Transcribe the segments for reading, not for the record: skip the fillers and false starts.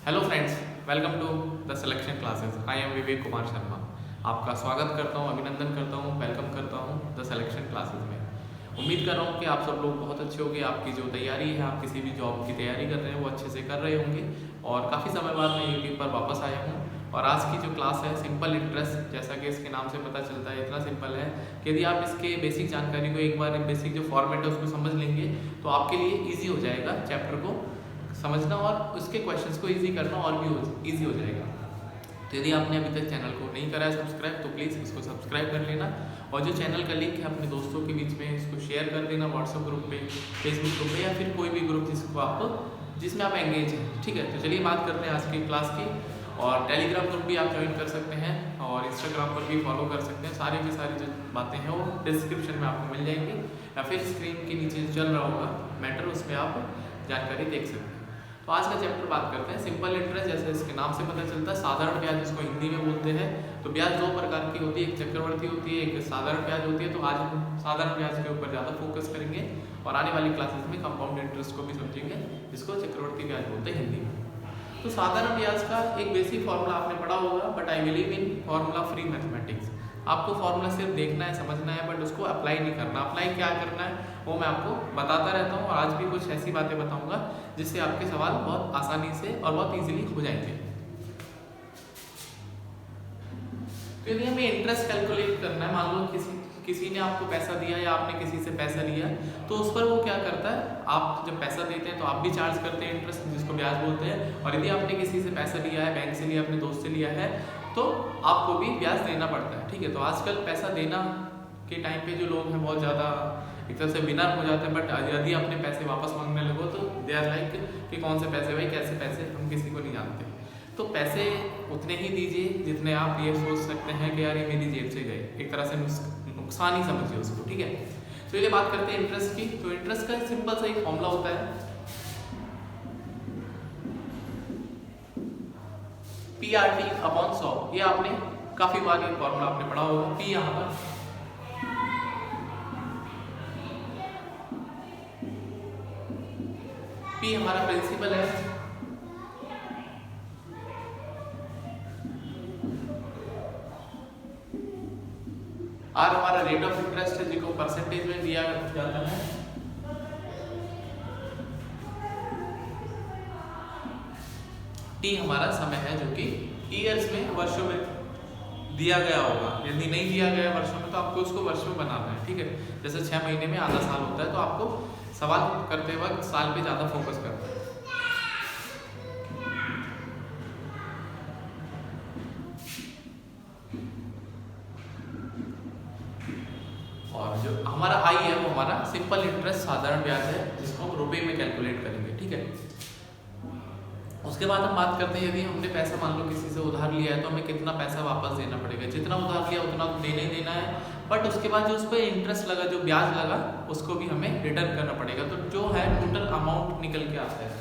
Hello friends, welcome to the selection classes. I am Vivek Kumar Sharma. आपका स्वागत करता हूँ, अभिनंदन करता हूँ, वेलकम करता हूँ द सिलेक्शन क्लासेस में। उम्मीद कर रहा हूँ कि आप सब लोग बहुत अच्छे होंगे। आपकी जो तैयारी है, आप किसी भी जॉब की तैयारी कर रहे हैं वो अच्छे से कर रहे होंगे। और काफ़ी समय बाद मैं यूट्यूब पर वापस आया हूँ और आज की जो क्लास है सिंपल इंटरेस्ट, जैसा कि इसके नाम से पता चलता है इतना सिंपल है कि यदि आप इसके बेसिक जानकारी को एक बार बेसिक जो फॉर्मेट है उसको समझ लेंगे तो आपके लिए ईजी हो जाएगा चैप्टर को समझना और उसके क्वेश्चंस को इजी करना और भी इजी हो जाएगा। तो यदि आपने अभी तक चैनल को नहीं करा है सब्सक्राइब तो प्लीज़ इसको सब्सक्राइब कर लेना और जो चैनल का लिंक है अपने दोस्तों के बीच में इसको शेयर कर देना, व्हाट्सएप ग्रुप पे, फेसबुक ग्रुप पे या फिर कोई भी ग्रुप जिसमें आप एंगेज हैं। ठीक है, तो चलिए बात करते हैं आज की क्लास की। और टेलीग्राम ग्रुप भी आप ज्वाइन कर सकते हैं और इंस्टाग्राम पर भी फॉलो कर सकते हैं। सारी की सारी जो बातें हैं वो डिस्क्रिप्शन में आपको मिल जाएंगी या फिर स्क्रीन के नीचे चल रहा होगा मैटर, उसमें आप जानकारी देख सकते हैं। तो आज का चैप्टर बात करते हैं सिंपल इंटरेस्ट। जैसे इसके नाम से पता चलता है साधारण ब्याज, जिसको हिंदी में बोलते हैं। तो ब्याज दो प्रकार की होती है, एक चक्रवर्ती होती है, एक साधारण ब्याज होती है। तो आज हम साधारण ब्याज के ऊपर ज़्यादा फोकस करेंगे और आने वाली क्लासेस में कंपाउंड इंटरेस्ट को भी समझेंगे, जिसको चक्रवर्ती ब्याज बोलते हैं हिंदी में। तो साधारण ब्याज का एक बेसिक फॉर्मूला आपने पढ़ा होगा, but I believe in formula free mathematics. आपको फॉर्मूला सिर्फ देखना है, समझना है, बट उसको अप्लाई नहीं करना। अप्लाई क्या करना है वो मैं आपको बताता रहता हूँ और आज भी कुछ ऐसी बातें बताऊंगा जिससे आपके सवाल बहुत आसानी से और बहुत इजीली हो जाएंगे। तो यदि हमें इंटरेस्ट कैलकुलेट करना है, मान लो किसी ने आपको पैसा दिया या आपने किसी से पैसा लिया, तो उस पर वो क्या करता है, आप जब पैसा देते हैं तो आप भी चार्ज करते हैं इंटरेस्ट, जिसको ब्याज बोलते हैं। और यदि आपने किसी से पैसा लिया है, बैंक से लिया, अपने दोस्त से लिया है, तो आपको भी ब्याज देना पड़ता है। ठीक है, तो आजकल पैसा देना के टाइम पे जो लोग हैं बहुत ज़्यादा एक तरह से विनर हो जाते हैं, बट यदि अपने पैसे वापस मांगने लगो तो दे आर लाइक कि कौन से पैसे भाई, कैसे पैसे, हम किसी को नहीं जानते। तो पैसे उतने ही दीजिए जितने आप ये सोच सकते हैं कि यार ये मेरी जेब से गए, एक तरह से नुकसान ही समझिए उसको। ठीक है, तो ये बात करते हैं इंटरेस्ट की। तो इंटरेस्ट का सिंपल सा एक फॉर्मूला होता है PRT अपॉन 100। ये आपने काफी बार ये फॉर्मूला आपने पढ़ा होगा। P यहाँ पर P हमारा प्रिंसिपल है, R हमारा रेट ऑफ इंटरेस्ट है जिसको परसेंटेज में दिया जाता है, T हमारा समय है जो कि ईयर्स में, वर्षों में दिया गया होगा। यदि नहीं दिया गया वर्षों में तो आपको उसको वर्ष में बनाना है। ठीक है, जैसे 6 महीने में आधा साल होता है तो आपको सवाल करते वक्त साल पे ज़्यादा फोकस करना है। और जो हमारा I है वो हमारा सिंपल इंटरेस्ट साधारण ब्याज है, जिसको हम रुपए में कैलकुलेट करेंगे। ठीक है, उसके बाद हम बात करते हैं यदि हमने पैसा मान लो किसी से उधार लिया है तो हमें कितना पैसा वापस देना पड़ेगा। जितना उधार लिया उतना तो देना ही देना है, बट उसके बाद जो उस पर इंटरेस्ट लगा, जो ब्याज लगा, उसको भी हमें रिटर्न करना पड़ेगा। तो जो है टोटल अमाउंट निकल के आता है।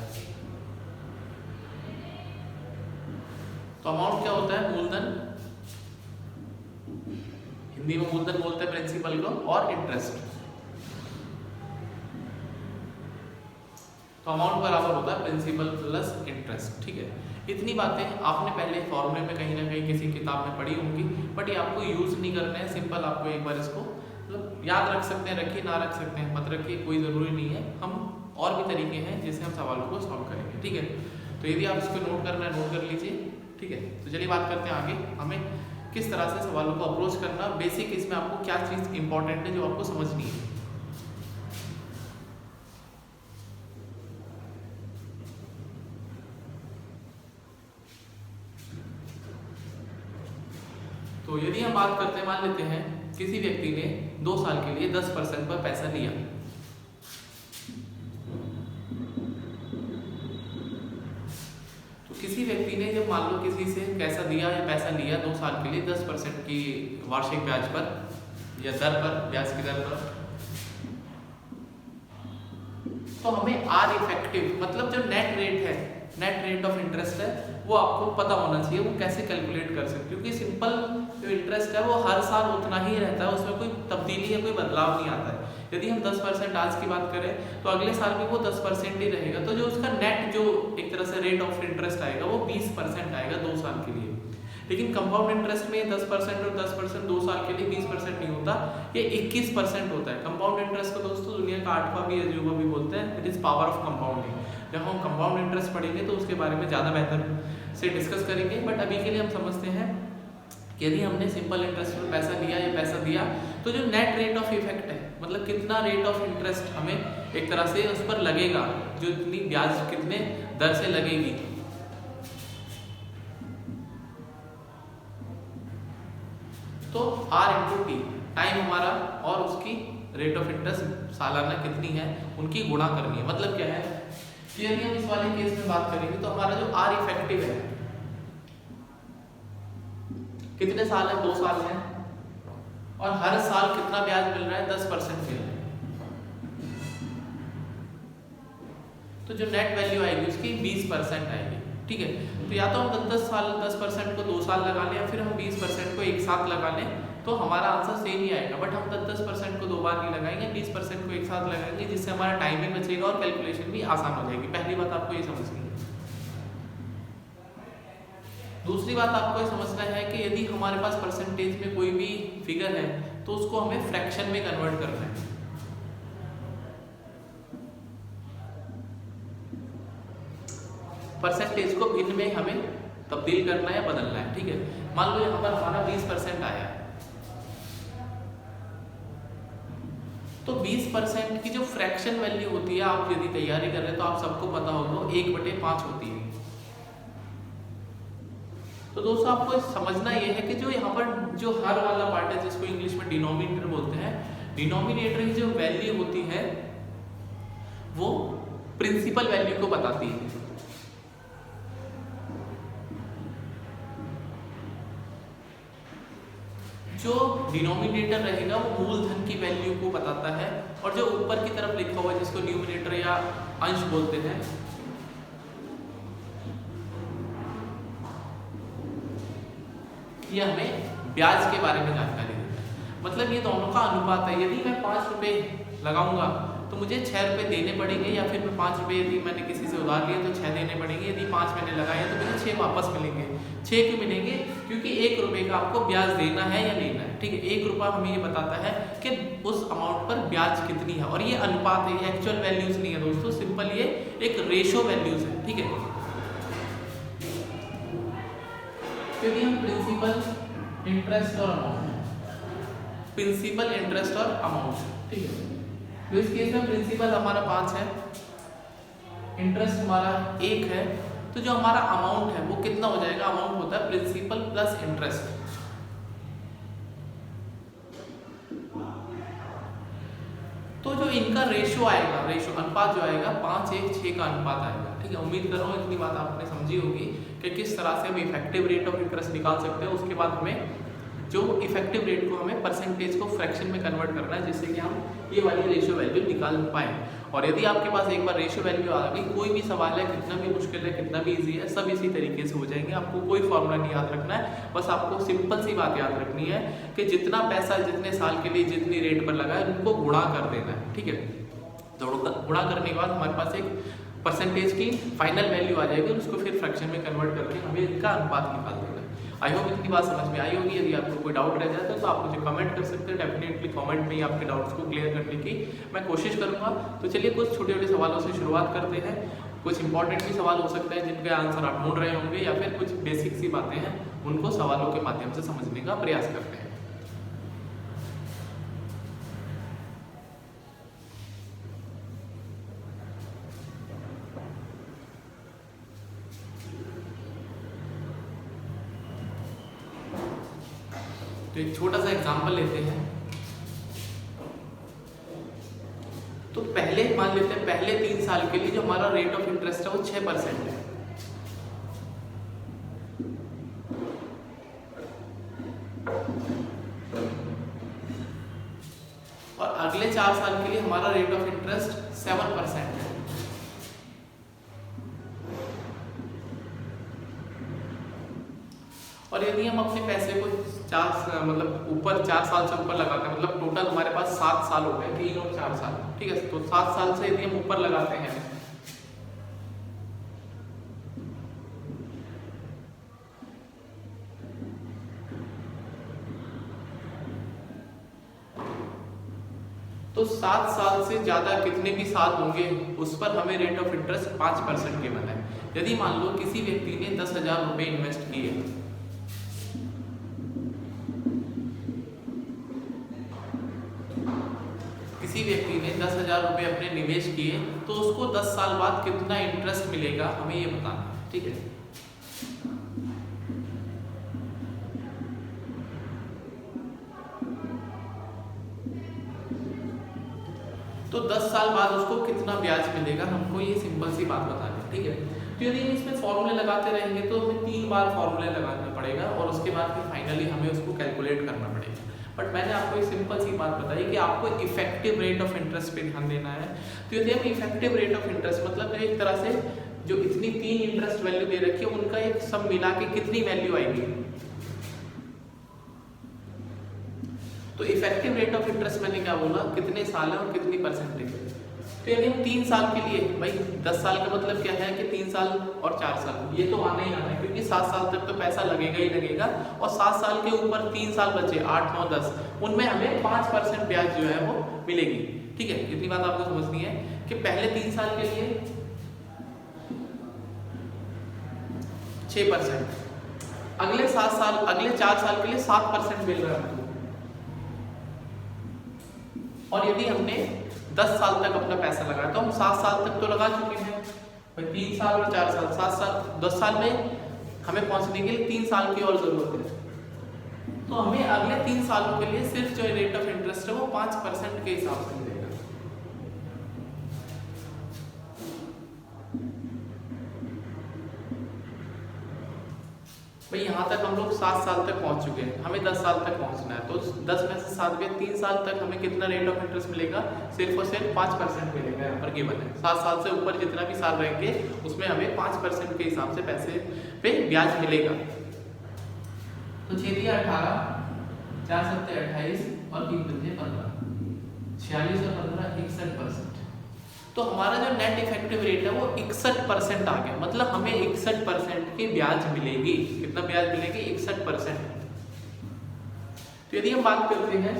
तो अमाउंट क्या होता है, मूलधन, हिंदी में मूलधन बोलते हैं प्रिंसिपल को, और इंटरेस्ट। तो अमाउंट बराबर होता है प्रिंसिपल प्लस इंटरेस्ट। ठीक है, इतनी बातें आपने पहले फॉर्मूले में कहीं ना कहीं किसी किताब में पढ़ी होंगी, बट ये आपको यूज नहीं करना है। सिंपल आपको एक बार इसको मतलब याद रख सकते हैं, रखिए, ना रख सकते हैं मत रखिए, कोई ज़रूरी नहीं है। हम और भी तरीके हैं जिससे हम सवालों को सॉल्व करेंगे। ठीक है, तो यदि आप इसको नोट करना है नोट कर लीजिए। ठीक है, तो चलिए बात करते हैं आगे हमें किस तरह से सवालों को अप्रोच करना, बेसिक इसमें आपको क्या चीज़ इंपॉर्टेंट है जो आपको समझनी है। तो यदि हम बात करते हैं, मान लेते हैं किसी व्यक्ति ने 2 साल के लिए 10% पर पैसा लिया। तो किसी व्यक्ति ने जब मान लो किसी से पैसा दिया या पैसा लिया 2 साल के लिए 10% की वार्षिक ब्याज पर या दर पर, ब्याज की दर पर, तो हमें आर इफेक्टिव मतलब जो नेट रेट है, नेट रेट ऑफ इंटरेस्ट है, वो आपको पता होना चाहिए। वो कैसे कैलकुलेट कर सकते, क्योंकि सिंपल जो इंटरेस्ट है वो हर साल उतना ही रहता है, उसमें कोई तब्दीली या कोई बदलाव नहीं आता है। यदि हम 10% आज की बात करें तो अगले साल भी वो 10% ही रहेगा, तो जो उसका नेट जो एक तरह से रेट ऑफ इंटरेस्ट आएगा वो 20% आएगा 2 साल के लिए। लेकिन कंपाउंड इंटरेस्ट में 10% और 10% 2 साल के लिए 20% नहीं होता, ये 21% होता है। कंपाउंड इंटरेस्ट को दोस्तों दुनिया का 8वां भी अजूबा भी बोलते हैं, it is power of compounding. जब हम कंपाउंड इंटरेस्ट पढ़ेंगे तो उसके बारे में ज़्यादा बेहतर से डिस्कस करेंगे, बट अभी के लिए हम समझते हैं कि यदि हमने सिंपल इंटरेस्ट पर पैसा लिया या पैसा दिया तो जो नेट रेट ऑफ इफेक्ट है, मतलब कितना रेट ऑफ इंटरेस्ट हमें एक तरह से उस पर लगेगा, जो इतनी ब्याज कितने दर से लगेगी, तो R इंटू टी टाइम हमारा और उसकी रेट ऑफ इंटरेस्ट सालाना कितनी है उनकी गुणा करनी है। मतलब क्या है कि यदि हम इस वाले केस में बात करेंगे तो हमारा जो R इफेक्टिव है कितने साल है, 2 साल है, और हर साल कितना ब्याज मिल रहा है, 10% मिल रहा है, तो जो नेट वैल्यू आएगी उसकी 20% आएगी। ठीक है, तो या तो हम 10% को 2 साल लगा लें या फिर हम 20% को एक साथ लगा लें, तो हमारा आंसर सेम ही आएगा। बट हम 10% को 2 बार नहीं लगाएंगे, 20% को एक साथ लगाएंगे, जिससे हमारा टाइम भी बचेगा और कैलकुलेशन भी आसान हो जाएगी। पहली बात आपको ये समझनी है। दूसरी बात आपको ये समझना है कि यदि हमारे पास परसेंटेज में कोई भी फिगर है तो उसको हमें फ्रैक्शन में कन्वर्ट करना है। परसेंटेज को भिन्न में हमें तब्दील करना है या बदलना है। ठीक है, मान लो यहाँ पर हमारा 20% आया, तो 20% की जो फ्रैक्शन वैल्यू होती है, आप यदि तैयारी कर रहे हैं तो आप सबको पता होगा 1/5 होती है। तो दोस्तों आपको समझना यह है कि जो यहाँ पर जो हर वाला पार्ट है, जिसको इंग्लिश में डिनोमिनेटर बोलते हैं, डिनोमिनेटर की जो वैल्यू होती है वो प्रिंसिपल वैल्यू को बताती है। जो डिनोमिनेटर रहेगा वो मूलधन की वैल्यू को बताता है, और जो ऊपर की तरफ लिखा हुआ है जिसको न्यूमिनेटर या अंश बोलते हैं, ये हमें ब्याज के बारे में जानकारी देता है। मतलब ये दोनों का अनुपात है। यदि मैं 5 रुपए लगाऊंगा तो मुझे 6 रुपए देने पड़ेंगे, या फिर मैं 5 रुपए यदि मैंने किसी से उधार लिया तो 6 देने पड़ेंगे। यदि 5 मैंने लगाया तो मुझे 6 वापस मिलेंगे। 6 क्यों मिलेंगे? क्योंकि 1 रुपए का आपको ब्याज देना है या लेना है। ठीक है, 1 रुपया हमें ये बताता है कि उस अमाउंट पर ब्याज कितनी है, और ये अनुपात है, ये एक्चुअल वैल्यूज नहीं है दोस्तों, सिंपल ये एक रेशो वैल्यूज है। ठीक है, क्योंकि हम प्रिंसिपल, इंटरेस्ट और अमाउंट, प्रिंसिपल, इंटरेस्ट और अमाउंट, ठीक है, तो इस केस में प्रिंसिपल हमारा 5 है, इंटरेस्ट हमारा 1 है, तो जो हमारा अमाउंट है वो कितना हो जाएगा? अमाउंट होता है प्रिंसिपल प्लस इंटरेस्ट। तो जो इनका रेशो आएगा, रेशो अनुपात जो आएगा 5:1:6 का अनुपात आएगा। ठीक है, उम्मीद कर रहा हूँ इतनी बात आपने समझी होगी कि किस तरह से हम इफेक्टिव रेट ऑफ इंटरेस्ट निकाल सकते हैं। उसके बाद हमें जो इफेक्टिव रेट को हमें परसेंटेज को फ्रैक्शन में कन्वर्ट करना है, जिससे कि हम ये वाली रेशियो वैल्यू निकाल पाएँ। और यदि आपके पास एक बार रेशियो वैल्यू आ गई, कोई भी सवाल है, कितना भी मुश्किल है, कितना भी इजी है, सब इसी तरीके से हो जाएंगे। आपको कोई फॉर्मूला नहीं याद रखना है, बस आपको सिंपल सी बात याद रखनी है कि जितना पैसा जितने साल के लिए जितनी रेट पर लगा है उनको गुणा कर देना है। ठीक है, तो गुणा करने के बाद हमारे पास एक परसेंटेज की फाइनल वैल्यू आ जाएगी, और उसको फिर फ्रैक्शन में कन्वर्ट करके हमें इनका अनुपात निकाल देना है। आई होप इतनी बात समझ में आई होगी। यदि आपको कोई डाउट रह जाता है तो आप मुझे कमेंट कर सकते हैं। डेफिनेटली कमेंट में ही आपके डाउट्स को क्लियर करने की मैं कोशिश करूंगा। तो चलिए कुछ छोटे छोटे सवालों से शुरुआत करते हैं। कुछ इंपॉर्टेंट भी सवाल हो सकते हैं जिनके आंसर आप ढूंढ रहे होंगे, या फिर कुछ बेसिक सी बातें हैं उनको सवालों के माध्यम से समझने का प्रयास करते हैं। तो एक छोटा सा एग्जांपल लेते हैं। तो पहले मान लेते हैं पहले 3 साल के लिए जो हमारा रेट ऑफ इंटरेस्ट है वो 6% है, और अगले 4 साल के लिए हमारा रेट ऑफ इंटरेस्ट 7% है। और यदि हम अपने पैसे को मतलब ऊपर 4 साल से ऊपर लगाते हैं, मतलब टोटल हमारे पास 7 साल हो गए, 3 और 4 साल, ठीक है। तो 7 साल से यदि हम ऊपर लगाते हैं तो 7 साल से ज्यादा कितने भी साल होंगे उस पर हमें रेट ऑफ इंटरेस्ट 5% गिवन है। यदि मान लो किसी व्यक्ति ने 10,000 रुपए इन्वेस्ट किए, किसी व्यक्ति ने 10,000 रुपए अपने निवेश किए, तो उसको 10 साल बाद कितना इंटरेस्ट मिलेगा हमें ये बताना है, ठीक है। तो 10 साल बाद उसको कितना ब्याज मिलेगा, हमको ये सिंपल सी बात बतानी है, ठीक है। तो यदि इसमें फॉर्मूले लगाते रहेंगे तो हमें 3 बार फॉर्मूले लगाना पड़ेगा और उसके बाद फिर फाइनली हमें उसको कैलकुलेट करना पड़ेगा। बट मैंने आपको एक सिंपल सी बात बताई कि आपको इफेक्टिव रेट ऑफ इंटरेस्ट पे ध्यान देना है। तो यदि हम इफेक्टिव रेट ऑफ इंटरेस्ट मतलब एक तरह से जो इतनी 3 इंटरेस्ट वैल्यू दे रखी है उनका एक सम मिला के कितनी वैल्यू आएगी, तो इफेक्टिव रेट ऑफ इंटरेस्ट मैंने क्या बोला, कितने साल है और कितनी परसेंटेज है। तो यदि हम 3 साल के लिए, भाई 10 साल का मतलब क्या है कि 3 साल और 4 साल, ये तो आना ही आना है क्योंकि 7 साल तक तो पैसा लगेगा ही लगेगा, और 7 साल के ऊपर 3 साल बचे 8, 9, 10, उनमें हमें 5% ब्याज जो है वो मिलेगी, ठीक है। इतनी बात आपको समझनी है कि पहले 3 साल के लिए 6%, अगले 4 साल के लिए 7% मिल रहा है। और यदि हमने 10 साल तक अपना पैसा लगाया तो हम 7 साल तक तो लगा चुके हैं, भाई 3 साल और 4 साल, 7 साल, 10 साल में हमें पहुंचने के लिए 3 साल की और जरूरत है। तो हमें अगले 3 सालों के लिए सिर्फ जो रेट ऑफ इंटरेस्ट है वो 5% के हिसाब से मिलेगा। भाई यहाँ तक हम लोग 7 साल तक पहुंच चुके हैं, हमें 10 साल तक पहुंचना है। तो 10 में से 7 में 3 साल तक हमें कितना रेट ऑफ इंटरेस्ट मिलेगा, सिर्फ और सिर्फ 5% मिलेगा, यहाँ पर गिवन है। 7 साल से ऊपर जितना भी साल रहेंगे उसमें हमें 5% के हिसाब से पैसे पे ब्याज मिलेगा। तो 6 दिया 18, 4 सत्ते 28 और 3 पंजे 15, 46 और 15 61%। तो हमारा जो नेट इफेक्टिव रेट है वो 61% आ गया, मतलब हमें 61% की ब्याज मिलेगी। कितना ब्याज मिलेगी, 61%। तो यदि हम बात करते हैं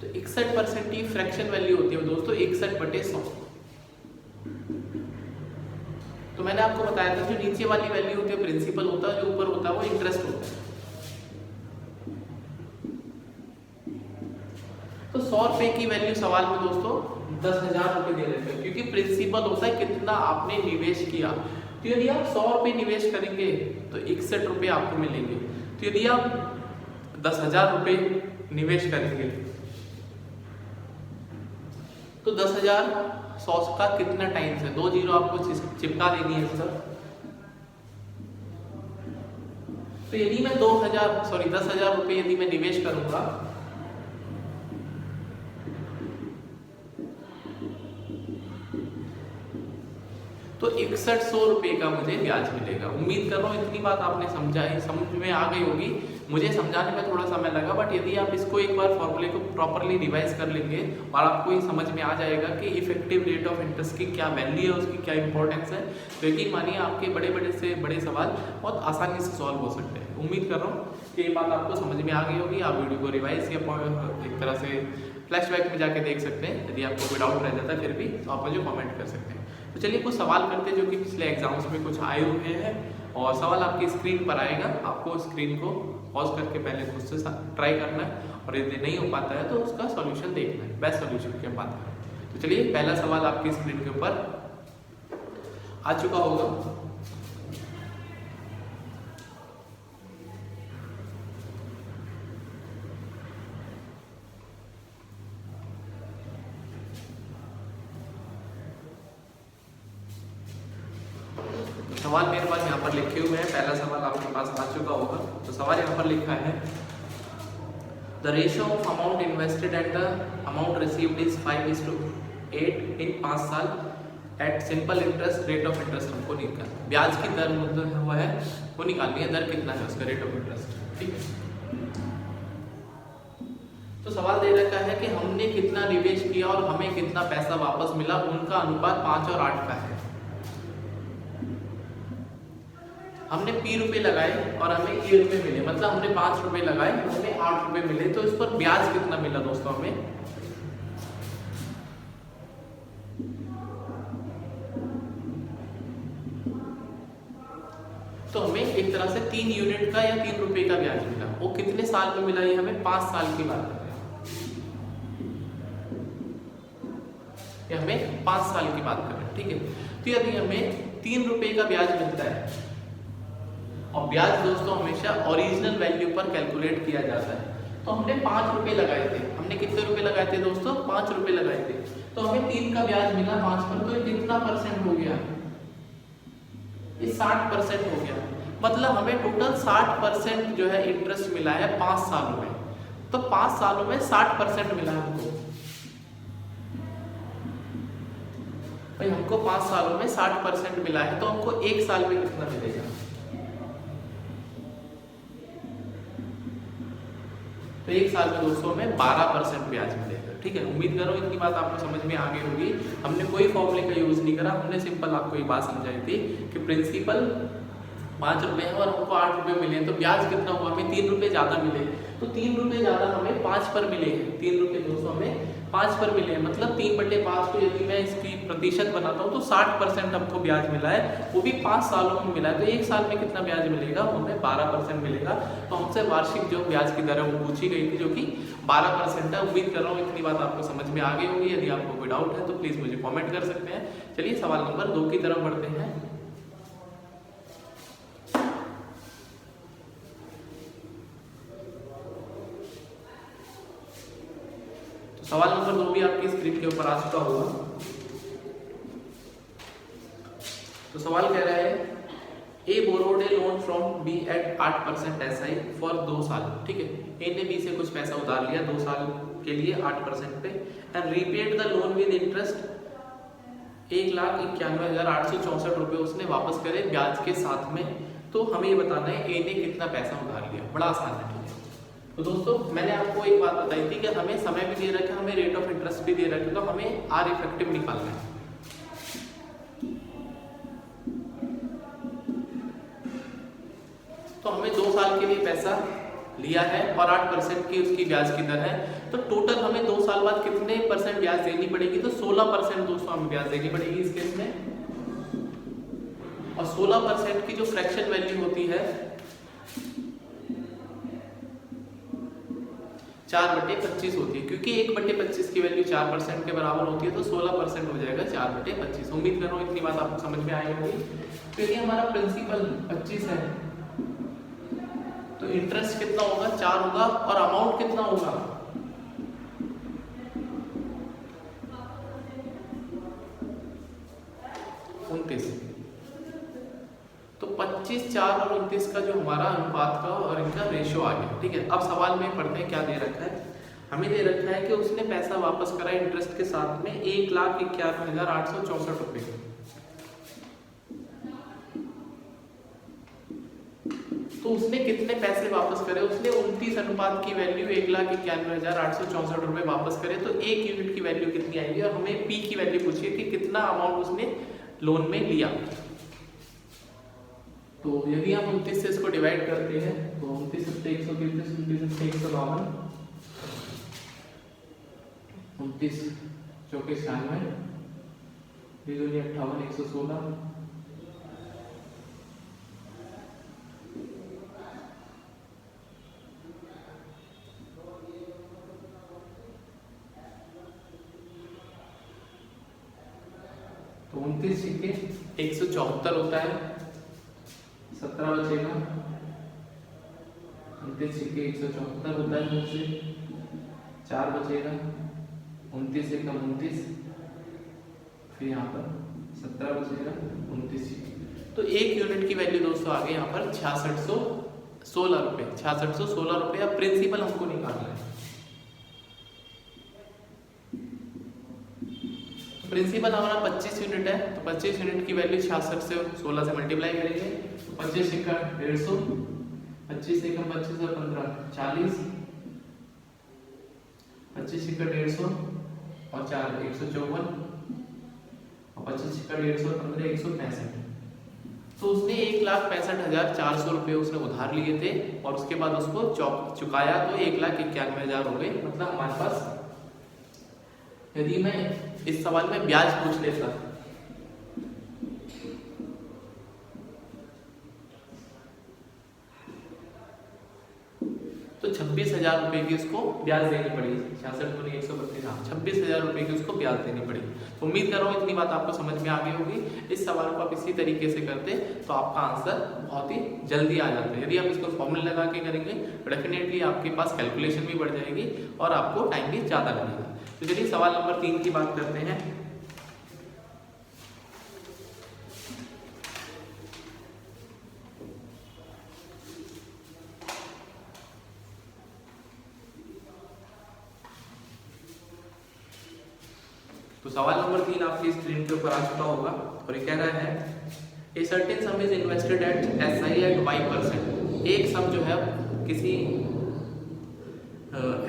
तो 61% की फ्रैक्शन वैल्यू होती है दोस्तों 61/100। तो मैंने आपको बताया था जो नीचे वाली वैल्यू होती है प्रिंसिपल होता है, जो ऊपर होता है वो इंटरेस्ट होता है। तो 100 रुपए की वैल्यू सवाल में दोस्तों 10,000 रुपए दे देते हैं, क्योंकि प्रिंसिपल होता है कितना आपने निवेश किया। तो यदि आप 100 रुपए निवेश करेंगे तो 61 रुपए आपको मिलेंगे। तो यदि आप 10,000 रुपए निवेश करेंगे तो 10,000 100 का कितना टाइम्स है, 2 जीरो आपको चिपका देनी है सर। तो यदि मैं 10,000 रुपए यदि मैं निवेश करूंगा तो 6100 रुपए का मुझे ब्याज मिलेगा। उम्मीद कर रहा हूँ इतनी बात आपने समझ में आ गई होगी। मुझे समझाने में थोड़ा समय लगा, बट यदि आप इसको एक बार फॉर्मूले को प्रॉपरली रिवाइज कर लेंगे और आपको ये समझ में आ जाएगा कि इफेक्टिव रेट ऑफ इंटरेस्ट की क्या वैल्यू है, उसकी क्या इंपॉर्टेंस है, तो यकीन मानिए आपके बड़े से बड़े सवाल बहुत आसानी से सॉल्व हो सकते हैं। उम्मीद कर रहा हूँ कि ये बात आपको समझ में आ गई होगी। आप वीडियो को रिवाइज या एक तरह से फ्लैशबैक में जाके देख सकते हैं। यदि आपको कोई डाउट रह जाता है फिर भी तो आप मुझे कमेंट कर सकते हैं। तो चलिए कुछ सवाल करते हैं जो कि पिछले एग्जाम्स में कुछ आए हुए हैं, और सवाल आपकी स्क्रीन पर आएगा। आपको स्क्रीन को पॉज करके पहले खुद से ट्राई करना है, और यदि नहीं हो पाता है तो उसका सॉल्यूशन देखना है, बेस्ट सॉल्यूशन की बात करें। तो चलिए पहला सवाल आपकी स्क्रीन के ऊपर आ चुका होगा। सवाल मेरे पास यहाँ पर लिखे हुए हैं। पहला सवाल आपके पास आ चुका होगा। तो सवाल यहाँ पर लिखा है, the ratio of amount invested and the amount received is 5:8 in 5 साल। At simple interest, rate of interest हमको निकालना, ब्याज की दर मतलब वो है वो निकालनी है, दर कितना है उसका, रेट ऑफ इंटरेस्ट। ठीक है, तो सवाल दे रखा है कि हमने कितना निवेश किया और हमें कितना पैसा वापस मिला, उनका अनुपात 5 और 8 का है। हमने P रुपए लगाए और हमें E रुपए मिले, मतलब हमने 5 रुपए लगाए हमें 8 रुपए मिले, तो इस पर ब्याज कितना मिला दोस्तों हमें, तो हमें एक तरह से 3 यूनिट का या 3 रुपए का ब्याज मिला। वो कितने साल में मिला, ये हमें 5 साल की बात कर रहे हैं, ये हमें 5 साल की बात कर रहे हैं। ठीक है, तो यदि हमें 3 रुपए का ब्याज मिलता है, और ब्याज दोस्तों हमेशा ओरिजिनल वैल्यू पर कैलकुलेट किया जाता है, तो हमने 5 रुपए लगाए थे, हमने कितने रुपए लगाए थे दोस्तों, 5 रुपए लगाए थे, तो हमें 3 का ब्याज मिला 5 पर, तो ये कितना परसेंट हो गया, ये 60% हो गया, मतलब हमें टोटल 60% जो है इंटरेस्ट मिला है 5 सालों में, तो 5 सालों में 60% मिला हमको भाई, हमको 5 सालों में 60% मिला है, तो हमको 1 साल में कितना मिलेगा, तो 1 साल में दोस्तों में 12% ब्याज मिलेगा। ठीक है, उम्मीद करो इतनी बात आपको समझ में आ गई होगी। हमने कोई फॉर्मूले का यूज नहीं करा, हमने सिंपल आपको ये बात समझाई थी कि प्रिंसिपल 5 रुपए है और हमको 8 रुपए मिले, तो ब्याज कितना हुआ, हमें 3 रुपए ज्यादा मिले, तो 3 रुपए ज्यादा हमें 5 पर मिले हैं, 3 रुपए दोस्तों हमें 5 पर मिले हैं, मतलब 3/5 को यदि मैं इसकी प्रतिशत बनाता हूँ तो 60% हमको ब्याज मिला है, वो भी 5 सालों में मिला है, तो 1 साल में कितना ब्याज मिलेगा, हमें 12% मिलेगा। तो हमसे वार्षिक जो ब्याज की दर है वो पूछी गई थी, जो कि 12% है। उम्मीद कर रहा हूँ इतनी बात आपको समझ में आ गई होगी। यदि आपको कोई डाउट है तो प्लीज मुझे कॉमेंट कर सकते हैं। चलिए सवाल नंबर 2 की तरफ बढ़ते हैं। सवाल नंबर 2 भी आपकी स्क्रीन के ऊपर आ चुका होगा। तो सवाल कह रहा है A borrowed a loan from B at 8% SI for 2 साल। ठीक है, ए ने बी से कुछ पैसा उधार लिया 2 साल के लिए 8% पे, and repaid the loan with interest 1,91,864 रुपए उसने वापस करे ब्याज के साथ में। तो हमें ये बताना है ए ने कितना पैसा उधार लिया। बड़ा आसान है। ठीक है, तो दोस्तों मैंने आपको एक बात बताई थी कि हमें समय भी दे रखा है, हमें रेट ऑफ इंटरेस्ट भी दे रखा है, तो हमें आर इफेक्टिव निकालना है। तो हमें 2 साल के लिए पैसा लिया है और 8% की उसकी ब्याज की दर है, तो टोटल हमें 2 साल बाद कितने % ब्याज देनी पड़ेगी, तो 16% दोस्तों हमें ब्याज देनी पड़ेगी इस केस में। और 16% की जो फ्रैक्शन वैल्यू होती है 4/25 होती है, क्योंकि 1/25 की वैल्यू 4% के बराबर होती है, तो 16% हो जाएगा 4/25। उम्मीद कर रहा हूँ इतनी बात आपको समझ में आई होगी। क्योंकि हमारा प्रिंसिपल 25 है, तो इंटरेस्ट कितना होगा 4 होगा, और अमाउंट कितना होगा 29। तो 25, 4 और 29 का जो हमारा अनुपात का और इनका रेशियो आ गया। ठीक है, अब सवाल में पढ़ते हैं क्या दे रखा है। हमें दे रखा है कि उसने पैसा वापस करा इंटरेस्ट के साथ में 1,91,864 रुपए। तो उसने कितने पैसे वापस करे, उसने 29 अनुपात की वैल्यू 1,91,864 रुपए वापस करे, तो 1 यूनिट की वैल्यू कितनी आएगी, और हमें पी की वैल्यू पूछिए कि कितना अमाउंट उसने लोन में लिया। तो यदि हम 29 से इसको डिवाइड करते हैं तो 29 से 133, 29 से 152, 29 चौके 96, 58, 116, तो 29 सिक्के 174 होता है, 17 बचेगा। 29 सिक्के 174 होता है, मुझसे 4 बचेगा, 29 से कम 29, फिर यहाँ पर 17 बचेगा, 29 सिक्के। तो 1 यूनिट की वैल्यू दोस्तों आ गई यहाँ पर 6616 रुपये। 6616 रुपये। अब प्रिंसिपल हमको निकालना है। प्रिंसिपल हमारा 25 यूनिट है, तो 25 यूनिट की वैल्यू 66 से 16 से मल्टीप्लाई करेंगे, तो 25 का 150, 25 से 25 से 15 40, 25 का 150 और 4 154 और 25 का 150 15 165। तो उसने 1,65,400 रुपये उसने उधार लिए थे और उसके बाद उसको चुकाया तो 1,91,000 हो गए। मतलब हमारे पास, यदि मैं इस सवाल में ब्याज पूछ लेता तो 26,000 रुपये की उसको ब्याज देनी पड़ेगी। 66 गुनी 132, 26,000 रुपये की उसको ब्याज देनी पड़ेगी। तो उम्मीद कर रहा हूँ इतनी बात आपको समझ में आ गई होगी। इस सवाल को आप इसी तरीके से करते तो आपका आंसर बहुत ही जल्दी आ जाता है। यदि आप इसको फॉर्मूला लगा के करेंगे तो डेफिनेटली आपके पास कैलकुलेशन भी बढ़ जाएगी और आपको टाइम भी ज़्यादा लगेगा। तो चलिए सवाल नंबर 3 की बात करते हैं। तो सवाल नंबर 3 आपकी स्क्रीन के ऊपर आ चुका होगा और ये कह रहा है a certain sum is invested at SI at y%। एक सम जो है किसी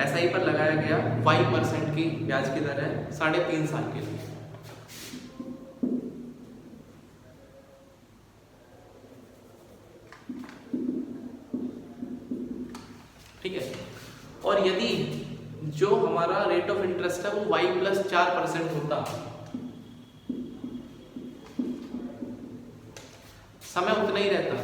SI पर लगाया गया y% की ब्याज की दर है 3.5 साल के लिए। ठीक है, और यदि जो हमारा रेट ऑफ इंटरेस्ट है वो y + 4% होता, समय उतना ही रहता,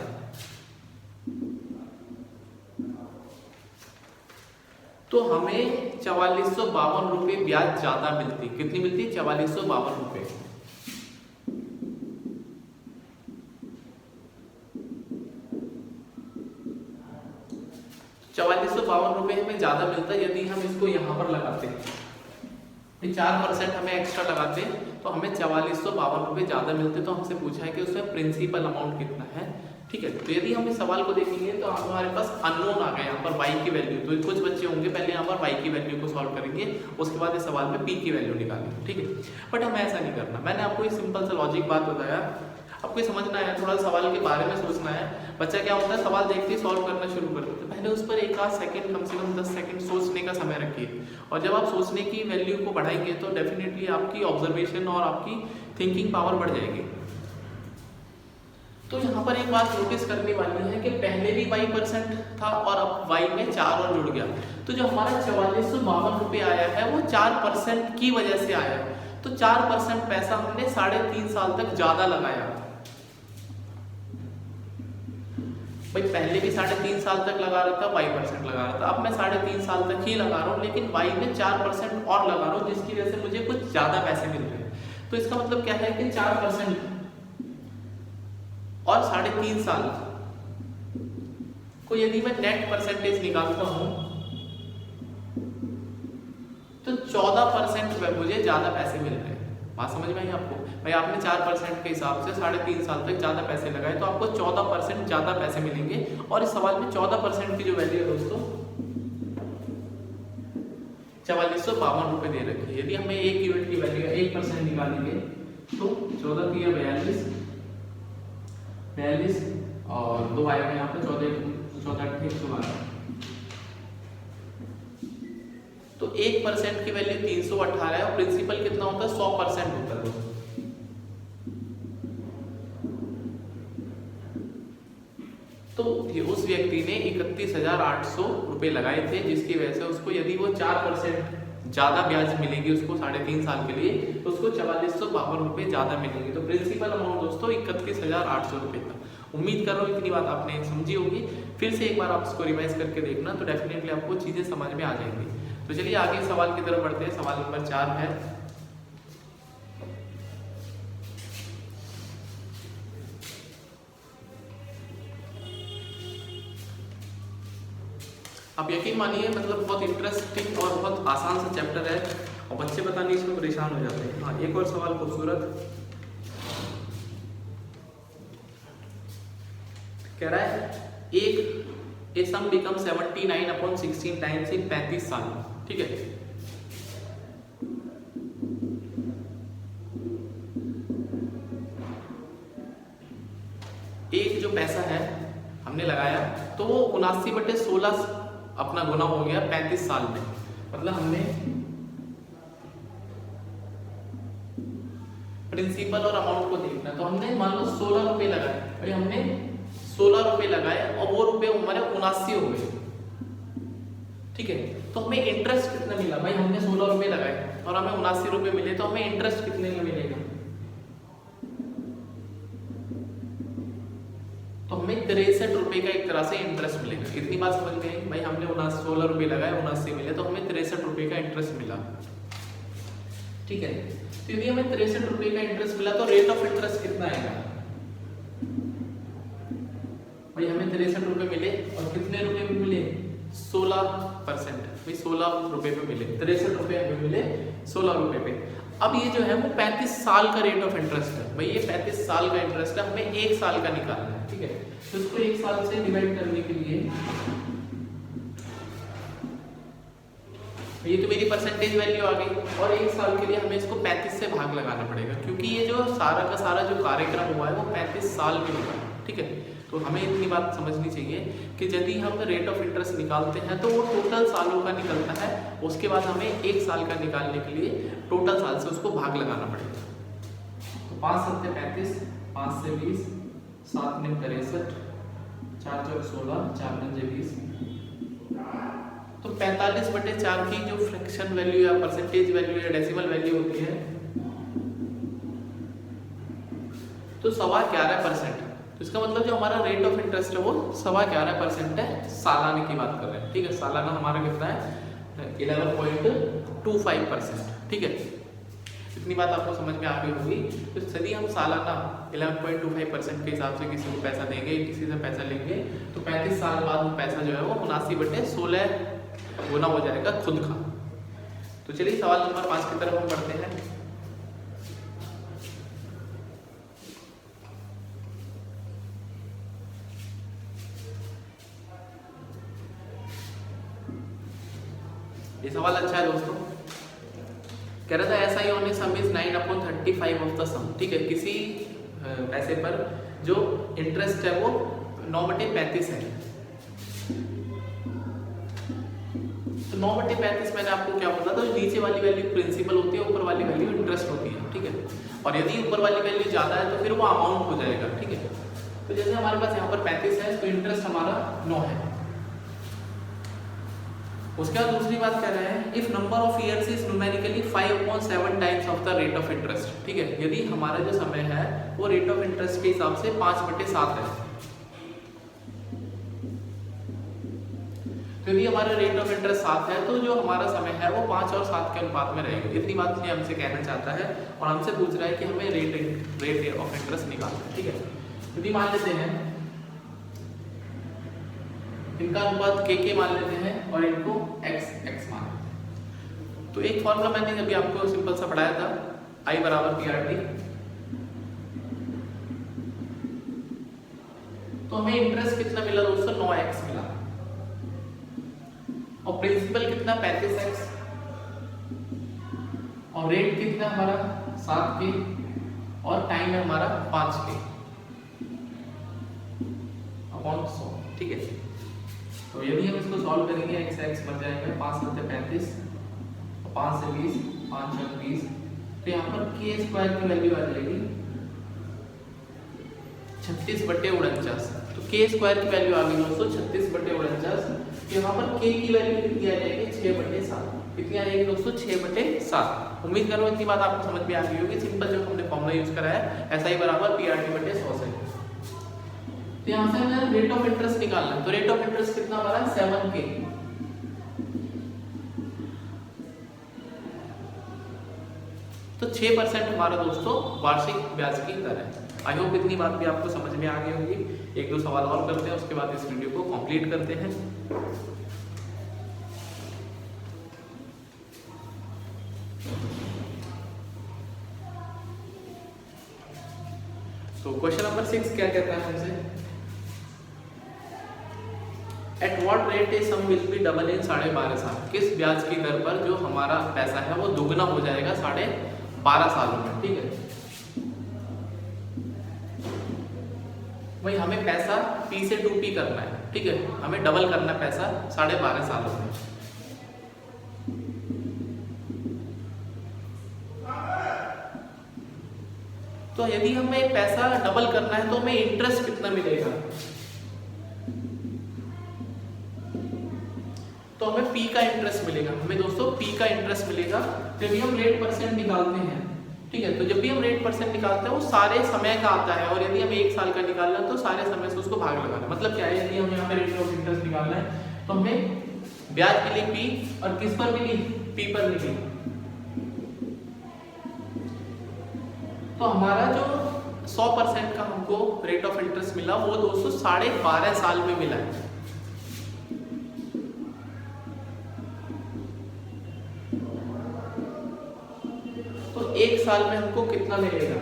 तो हमें 4452 रुपये ब्याज ज्यादा मिलती। कितनी मिलती? 4452 रुपये। ₹4452 हमें ज्यादा मिलता यदि हम इसको यहाँ पर लगाते, 4% हमें एक्स्ट्रा लगाते तो हमें 4452 रुपये ज्यादा मिलते। तो हमसे पूछा है कि उसमें प्रिंसिपल अमाउंट कितना है। ठीक है, तो यदि हम इस सवाल को देखेंगे तो हमारे पास अननोन आ गया यहाँ पर y की वैल्यू। तो कुछ बच्चे होंगे पहले यहाँ पर y की वैल्यू को सॉल्व करेंगे, उसके बाद इस सवाल में p की वैल्यू निकालेंगे। ठीक है, बट हमें ऐसा नहीं करना। मैंने आपको एक सिंपल सा लॉजिक बात बताया, आपको ये समझना है, थोड़ा सवाल के बारे में सोचना है। बच्चा क्या होता है, सवाल देखते ही सॉल्व करना शुरू कर देता है। पहले उस पर एक आध सेकंड, कम से कम 10 सेकंड सोचने का समय रखिए, और जब आप सोचने की वैल्यू को बढ़ाएंगे तो डेफिनेटली आपकी ऑब्जर्वेशन और आपकी थिंकिंग पावर बढ़ जाएगी। तो यहाँ पर एक बात नोटिस करने वाली है कि पहले भी y% था और अब y में 4 और जुड़ गया। तो जो हमारा 4452 रुपये आया है वो 4% की वजह से आया। तो 4% पैसा हमने 3.5 साल तक ज्यादा लगाया। भाई पहले भी 3.5 साल तक लगा रहा था, y% लगा रहा था, अब मैं 3.5 साल तक ही लगा रहा हूँ, लेकिन y में 4% और लगा रहा हूँ, जिसकी वजह से मुझे कुछ ज्यादा पैसे मिल रहे हैं। तो इसका मतलब क्या है कि 4% और 3.5 साल को यदि मैं नेट परसेंटेज निकालता हूं तो 14% मुझे ज्यादा पैसे मिल रहे हैं। बात समझ में आई आपको? भाई आपने 4% के हिसाब से 3.5 साल तक ज्यादा पैसे लगाए तो आपको 14% ज्यादा पैसे मिलेंगे। और इस सवाल में 14% की जो वैल्यू है दोस्तों 4452 रुपये दे रखी है। यदि हमें 1 यूनिट की वैल्यू 1% निकालेंगे तो 14 की 42 और 2 आएगा यहाँ पे 14 112। तो 1% की वैल्यू 318 है और प्रिंसिपल कितना होता है? 100% होता है। तो उस व्यक्ति ने 31,800 रुपये लगाए थे, जिसकी वजह से उसको यदि वो 4% ज्यादा ब्याज मिलेगी उसको 3.5 साल के लिए, तो उसको 4452 रुपये ज्यादा मिलेंगे। तो प्रिंसिपल अमाउंट दोस्तों 31,800 रुपये था। उम्मीद कर रहा हूँ इतनी बात आपने समझी होगी। फिर से एक बार आप इसको रिवाइज करके देखना तो डेफिनेटली आपको चीजें समझ में आ जाएंगी। तो चलिए आगे सवाल की तरफ बढ़ते हैं। सवाल नंबर 4 है, आप यकीन मानिए मतलब बहुत इंटरेस्टिंग और बहुत आसान सा चैप्टर है और बच्चे पता नहीं इसमें परेशान हो जाते हैं। हाँ, एक और सवाल खूबसूरत कह रहा है एक सम बिकम 79/16 टाइम्स इन 35 साल। ठीक है, एक जो पैसा है हमने लगाया तो वो 79/16 अपना गुना हो गया 35 साल में। मतलब हमने प्रिंसिपल और अमाउंट को देखना, तो हमने मान लो 16 रुपए लगाए, भाई हमने 16 रुपए लगाए और वो रुपए हमारे 79 हो गए, ठीक है। तो हमें इंटरेस्ट कितना मिला, भाई हमने 16 रुपए लगाए और हमें 79 रुपए मिले, तो हमें इंटरेस्ट कितने में मिलेगा, तो हमें 63 रुपए का एक तरह से इंटरेस्ट मिलेगा। इतनी बात समझ में आई, भाई हमने 16 रुपए लगाए 79 मिले, तो हमें 63 रुपए का इंटरेस्ट मिला, ठीक है। तो यदि हमें 63 रुपए का इंटरेस्ट मिला तो रेट ऑफ इंटरेस्ट कितना आएगा, भाई हमें 63 रुपए मिले और कितने रुपए में मिले, 16%, भाई 16 रुपए पे मिले, 63 रुपए हमें मिले 16 रुपए पे। अब ये जो है वो 35 साल का रेट ऑफ इंटरेस्ट है, भाई ये 35 साल का इंटरेस्ट है, हमें 1 साल का निकालना है, ठीक है। तो इसको 1 साल से डिवाइड करने के लिए, ये तो मेरी परसेंटेज वैल्यू आ गई, और 1 साल के लिए हमें इसको 35 से भाग लगाना पड़ेगा, क्योंकि ये जो सारा का सारा जो कार्यक्रम हुआ है वो 35 साल में हुआ है, ठीक है। तो हमें इतनी बात समझनी चाहिए कि यदि हम रेट ऑफ इंटरेस्ट निकालते हैं तो वो टोटल सालों का निकलता है, उसके बाद हमें 1 साल का निकालने के लिए टोटल साल से उसको भाग लगाना पड़ेगा। तो 5 × 7 = 35, 5 से 20, 7 × 63, 4 × 16, 4 × 20, तो 45/4 की जो फ्रैक्शन वैल्यू या परसेंटेज वैल्यू या डेसिमल वैल्यू होती है तो 11.25%। तो इसका मतलब जो हमारा रेट ऑफ इंटरेस्ट है वो 11.25% है, सालाना की बात कर रहे हैं, ठीक है। सालाना हमारा कितना है 11.25%, ठीक है। इतनी बात आपको समझ में आ गई होगी। तो यदि हम सालाना 11.25% के हिसाब से किसी को पैसा देंगे, किसी से पैसा लेंगे, तो 35 साल बाद वो पैसा जो है वो 79/16 गुना हो जाएगा खुद का। तो चलिए सवाल नंबर 5 की तरफ हम बढ़ते हैं। ये सवाल अच्छा है दोस्तों। कह रहा था ऐसा ही होने सम इज 9/35 ऑफ द सम, ठीक है। किसी पैसे पर जो इंटरेस्ट है वो 9/35 है। तो 9/35 मैंने आपको क्या बोला था, नीचे वाली वैल्यू प्रिंसिपल होती है, ऊपर वाली वैल्यू इंटरेस्ट होती है, ठीक है। और यदि ऊपर वाली वैल्यू ज्यादा है तो फिर वो अमाउंट हो जाएगा, ठीक है। तो जैसे हमारे पास यहाँ पर 35 है तो इंटरेस्ट हमारा 9 है। उसके बाद दूसरी बात कह रहे हैं if number of years is numerically 5/7 times of the rate of interest, ठीक है। यदि हमारा जो समय है वो रेट ऑफ इंटरेस्ट के हिसाब से 5/7 है, तो यदि हमारा रेट ऑफ इंटरेस्ट 7 है तो जो हमारा समय है वो 5 और 7 के अनुपात में रहेगा। इतनी बात ये हमसे कहना चाहता है और हमसे पूछ रहा है कि हमें रेट ऑफ इंटरेस्ट निकालना है, ठीक है। यदि मान लेते हैं इनका अनुपात k मान लेते हैं और इनको x मान लेते हैं। तो एक फॉर्मूला मैंने अभी आपको सिंपल सा पढ़ाया था, I = PRT। तो हमें इंटरेस्ट कितना मिला दोस्तों, 9x मिला, और प्रिंसिपल कितना 35x, और रेट कितना हमारा 7k, और टाइम है हमारा 5k अपॉन 100, ठीक है। तो यदि हम इसको सॉल्व करेंगे x बन जाएगा 5 × 7 = 35, 5 से 20, 5 × 20, तो यहाँ पर k² की वैल्यू आ जाएगी 36/49। तो k² की वैल्यू आ गई दोस्तों 36/49। तो यहाँ पर k की वैल्यू कितनी आ जाएगी 6/7। कितनी आ जाएगी दोस्तों 6/7। उम्मीद करो इतनी बात आपको समझ में आ गई होगी। सिंपल जो हमने फॉर्मूला यूज करा है SI = PRT/100 से। तो यहाँ से हमें रेट ऑफ इंटरेस्ट निकालना है, तो रेट ऑफ इंटरेस्ट कितना हमारा 7k, तो 6% हमारा दोस्तों वार्षिक ब्याज की दर है। आई होप इतनी बात भी आपको समझ में आ गई होगी। 1-2 सवाल और करते हैं, उसके बाद इस वीडियो को कंप्लीट करते हैं। तो क्वेश्चन नंबर 6 क्या कहता है हमसे, at what rate a sum will be double in 12.5 साल। किस ब्याज की दर पर जो हमारा पैसा है वो दुगना हो जाएगा 12.5 सालों में, ठीक है। भाई हमें पैसा P से 2P करना है, ठीक है, हमें डबल करना है पैसा 12.5 सालों में। तो यदि हमें पैसा डबल करना है तो हमें इंटरेस्ट कितना मिलेगा, तो हमें P का इंटरेस्ट मिलेगा, हमें दोस्तों P का इंटरेस्ट मिलेगा जब भी हम रेट परसेंट निकालते हैं, ठीक है। तो जब भी हम रेट परसेंट निकालते हैं वो सारे समय का आता है, और यदि हमें 1 साल का निकालना है तो सारे समय से उसको भाग लगाना है। मतलब क्या है, यदि हम यहाँ पे रेट ऑफ इंटरेस्ट निकालना है तो हमें ब्याज मिली P, और किस पर मिली, P पर मिली। तो हमारा जो 100% का हमको रेट ऑफ इंटरेस्ट मिला वो दोस्तों 12.5 साल में मिला है। तो 1 साल में हमको कितना मिलेगा,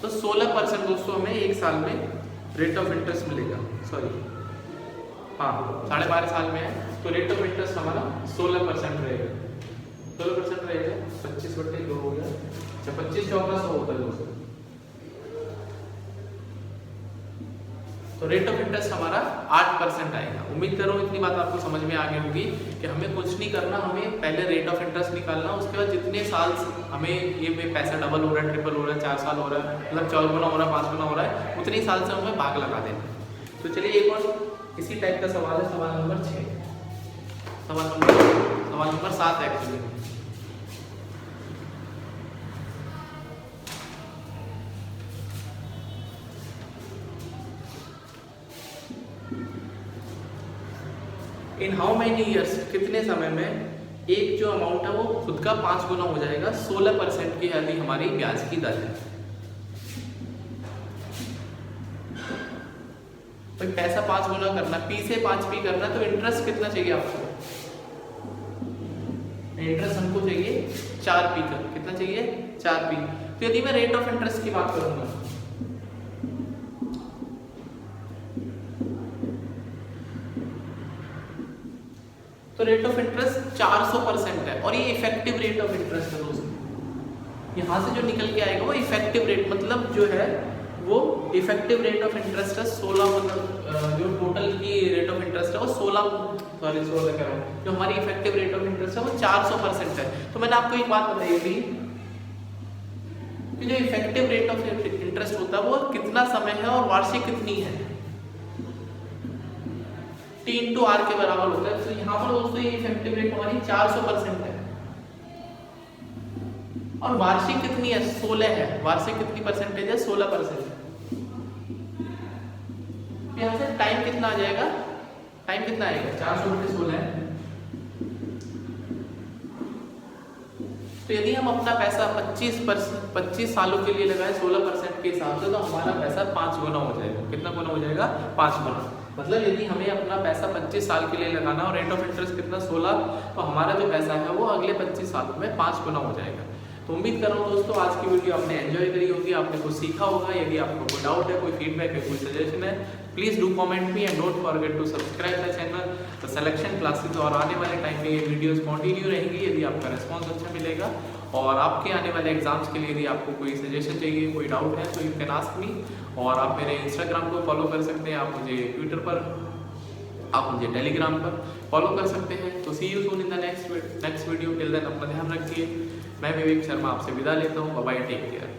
तो 16% दोस्तों हमें 1 साल में रेट ऑफ इंटरेस्ट मिलेगा। सॉरी, हाँ 12.5 साल में है तो रेट ऑफ इंटरेस्ट हमारा 16% रहेगा। 16% रहेगा, 25/2 हो गया, अच्छा 25 चौका 100 होता है दोस्तों। तो रेट ऑफ इंटरेस्ट हमारा 8% आएगा। उम्मीद कर रहा हूँ इतनी बात आपको समझ में आ गई होगी कि हमें कुछ नहीं करना, हमें पहले रेट ऑफ इंटरेस्ट निकालना, उसके बाद जितने साल हमें ये पैसा डबल हो रहा है, ट्रिपल हो रहा है, 4 साल हो रहा है, मतलब 4 गुना हो रहा है, 5 गुना हो रहा है, उतनी साल से हमें भाग लगा देना। तो चलिए एक और इसी टाइप का सवाल है, सवाल नंबर 6, सवाल number 7 actually. In how many years, कितने समय में एक जो अमाउंट है वो खुद का 5 गुना हो जाएगा 16% की यदि हमारी ब्याज की दर है। तो पैसा 5 गुना करना, P से 5P करना, तो इंटरेस्ट कितना चाहिए आपको, इंटरेस्ट हमको चाहिए 4P का, कितना चाहिए 4P। तो यदि मैं रेट ऑफ इंटरेस्ट की बात करूंगा तो रेट ऑफ इंटरेस्ट 400% है, और ये इफेक्टिव रेट ऑफ इंटरेस्ट है दोस्तों। यहां से जो निकल के आएगा वो इफेक्टिव रेट, मतलब जो है वो इफेक्टिव रेट ऑफ इंटरेस्ट है 16, मतलब जो टोटल की रेट ऑफ इंटरेस्ट है वो 16 कह रहा हूँ, जो हमारी इफेक्टिव रेट ऑफ इंटरेस्ट है वो 400% है। तो मैंने आपको एक बात बताई थी कि जो इफेक्टिव रेट ऑफ इंटरेस्ट होता है वो कितना समय है और वार्षिक कितनी है, T × R के बराबर होता है। तो यहाँ पर दोस्तों ये इफेक्टिव रेट हमारी 400% है, और वार्षिक कितनी है, 16 है। वार्षिक कितनी परसेंटेज है, 16%। यहाँ से टाइम कितना आ जाएगा, टाइम कितना आएगा, 400/16 है। तो यदि हम अपना पैसा 25 सालों के लिए लगाए 16% के हिसाब से, तो हमारा पैसा 5 गुना हो जाएगा। कितना गुना हो जाएगा, 5 गुना। मतलब यदि हमें अपना पैसा 25 साल के लिए लगाना और रेट ऑफ इंटरेस्ट कितना 16, तो हमारा जो पैसा है वो अगले 25 सालों में 5 गुना हो जाएगा। तो उम्मीद कर रहा हूँ दोस्तों आज की वीडियो आपने एंजॉय करी होगी, आपने कुछ सीखा होगा। यदि आपको कोई डाउट है, कोई फीडबैक है, कोई सजेशन है, please do comment me and don't forget to subscribe the channel the selection classes. और आने वाले टाइम में ये वीडियोस कंटिन्यू रहेंगी यदि आपका रिस्पांस अच्छा मिलेगा। और आपके आने वाले एग्जाम्स के लिए यदि आपको कोई सजेशन चाहिए, कोई डाउट है, तो यू कैन आस्क मी। और आप मेरे इंस्टाग्राम को फॉलो कर सकते हैं, आप मुझे ट्विटर पर, आप मुझे टेलीग्राम पर फॉलो कर सकते हैं। तो see you soon in the next video. Till then अपना ध्यान रखिए। मैं विवेक शर्मा आपसे विदा लेता हूँ। Bye bye, take care.